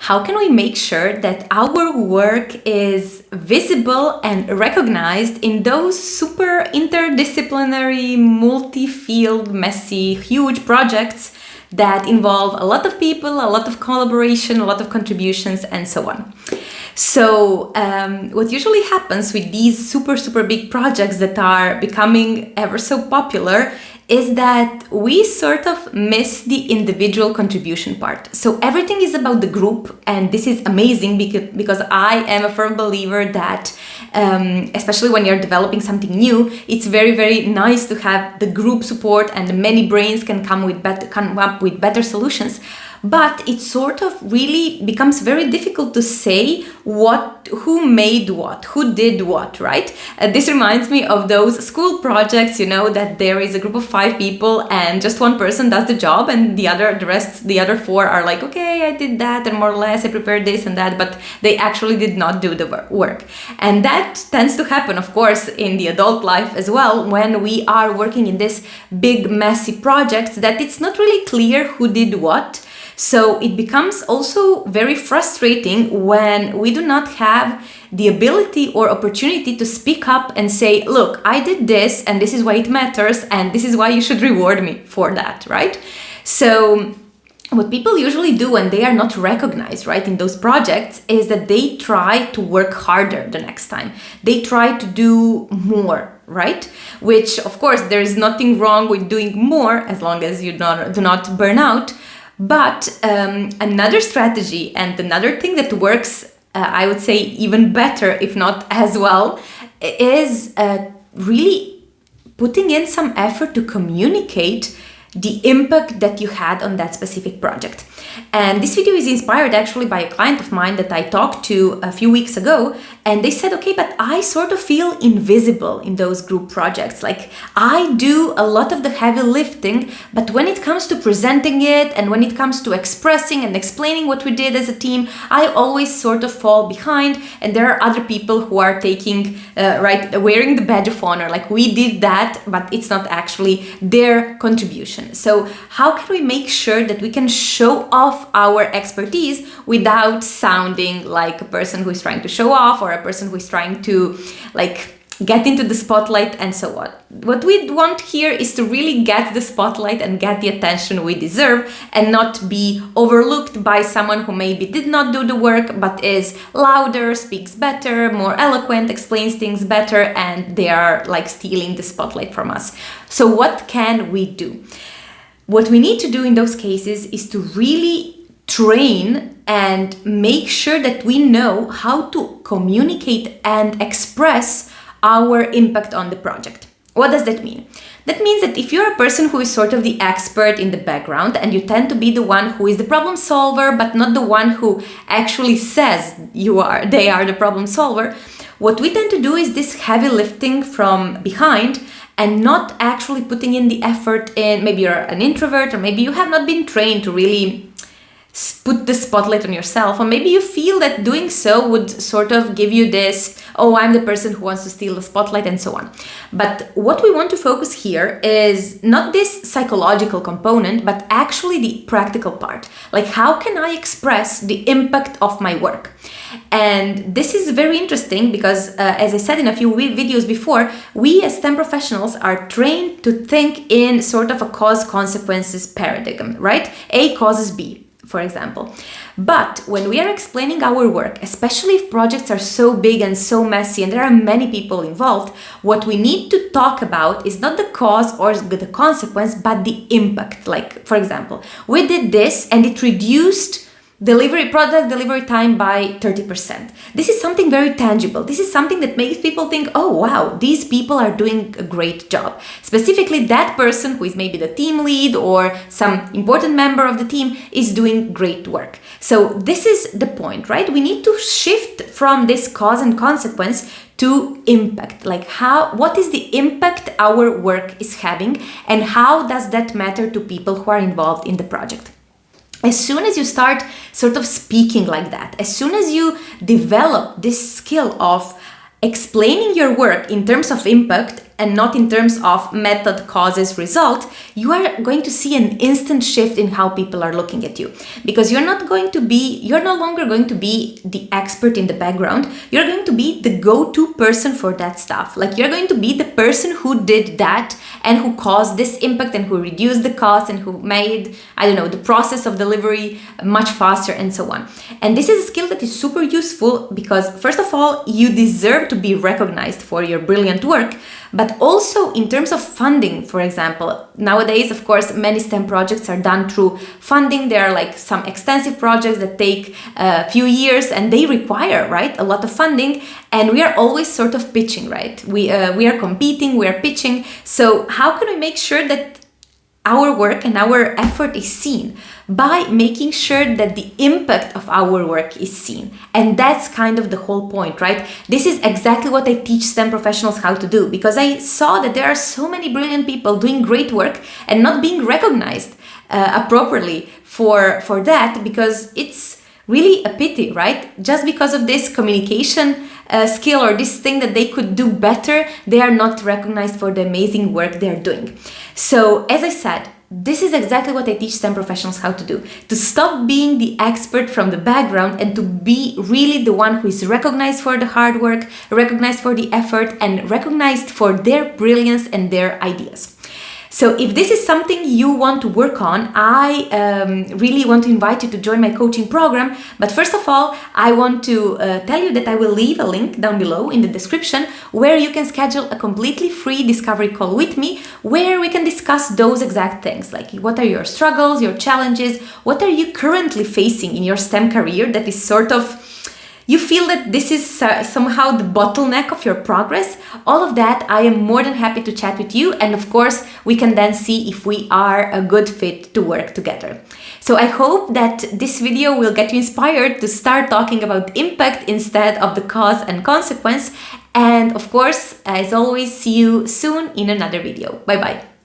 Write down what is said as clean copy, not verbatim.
how can we make sure that our work is visible and recognized in those super interdisciplinary, multi-field, messy, huge projects that involve a lot of people, a lot of collaboration, a lot of contributions, and so on. So what usually happens with these super big projects that are becoming ever so popular is that we sort of miss the individual contribution part. So everything is about the group, and this is amazing because I am a firm believer that especially when you're developing something new, it's very nice to have the group support, and many brains can come up with better solutions. But it sort of really becomes very difficult to say who made what, who did what, right? This reminds me of those school projects, that there is a group of 5 people and just one person does the job, and the other 4 are like, okay, I did that, and more or less I prepared this and that, but they actually did not do the work. And that tends to happen, of course, in the adult life as well, when we are working in this big, messy projects that it's not really clear who did what. So it becomes also very frustrating when we do not have the ability or opportunity to speak up and say, look, I did this and this is why it matters and this is why you should reward me for that, right? So what people usually do when they are not recognized, right, in those projects is that they try to work harder the next time. They try to do more, right? Which, of course, there is nothing wrong with doing more as long as you do not burn out. But another strategy and another thing that works, I would say even better, if not as well, is really putting in some effort to communicate the impact that you had on that specific project. And this video is inspired actually by a client of mine that I talked to a few weeks ago, and they said, okay, but I sort of feel invisible in those group projects. Like, I do a lot of the heavy lifting, but when it comes to presenting it and when it comes to expressing and explaining what we did as a team, I always sort of fall behind, and there are other people who are wearing the badge of honor, like we did that, but it's not actually their contribution. So how can we make sure that we can show off our expertise without sounding like a person who is trying to show off or a person who is trying to get into the spotlight and so on? What we want here is to really get the spotlight and get the attention we deserve and not be overlooked by someone who maybe did not do the work but is louder, speaks better, more eloquent, explains things better, and they are stealing the spotlight from us. So what can we do? What we need to do in those cases is to really train and make sure that we know how to communicate and express our impact on the project. What does that mean? That means that if you're a person who is sort of the expert in the background and you tend to be the one who is the problem solver, but not the one who actually says they are the problem solver, what we tend to do is this heavy lifting from behind and not actually putting in the effort in. Maybe you're an introvert, or maybe you have not been trained to really put the spotlight on yourself, or maybe you feel that doing so would sort of give you this, oh, I'm the person who wants to steal the spotlight and so on. But what we want to focus here is not this psychological component, but actually the practical part. Like, how can I express the impact of my work? And this is very interesting because, as I said in a few videos before, we as STEM professionals are trained to think in sort of a cause-consequences paradigm, right? A causes B, for example. But when we are explaining our work, especially if projects are so big and so messy and there are many people involved, what we need to talk about is not the cause or the consequence, but the impact. Like, for example, we did this and it reduced product delivery time by 30%. This is something very tangible. This is something that makes people think, oh wow, these people are doing a great job. Specifically, that person who is maybe the team lead or some important member of the team is doing great work. So this is the point, right? We need to shift from this cause and consequence to impact. Like, what is the impact our work is having, and how does that matter to people who are involved in the project? As soon as you start sort of speaking like that, as soon as you develop this skill of explaining your work in terms of impact, and not in terms of method causes result, you are going to see an instant shift in how people are looking at you, because you're no longer going to be the expert in the background. You're going to be the go-to person for that stuff. Like, you're going to be the person who did that and who caused this impact and who reduced the cost and who made, the process of delivery much faster and so on. And this is a skill that is super useful because, first of all, you deserve to be recognized for your brilliant work, but also in terms of funding. For example, nowadays, of course, many STEM projects are done through funding. There are like some extensive projects that take a few years and they require, right, a lot of funding. And we are always sort of pitching, right? We are competing, we are pitching. So how can we make sure that our work and our effort is seen? By making sure that the impact of our work is seen. And that's kind of the whole point, right? This is exactly what I teach STEM professionals how to do, because I saw that there are so many brilliant people doing great work and not being recognized appropriately for that, because it's really a pity, right? Just because of this communication skill or this thing that they could do better, they are not recognized for the amazing work they're doing. So, as I said, this is exactly what I teach STEM professionals how to do. To stop being the expert from the background and to be really the one who is recognized for the hard work, recognized for the effort, and recognized for their brilliance and their ideas. So if this is something you want to work on, I really want to invite you to join my coaching program. But first of all, I want to tell you that I will leave a link down below in the description where you can schedule a completely free discovery call with me, where we can discuss those exact things, like what are your struggles, your challenges, what are you currently facing in your STEM career that is sort of, you feel that this is somehow the bottleneck of your progress. All of that, I am more than happy to chat with you. And of course, we can then see if we are a good fit to work together. So I hope that this video will get you inspired to start talking about impact instead of the cause and consequence. And of course, as always, see you soon in another video. Bye bye.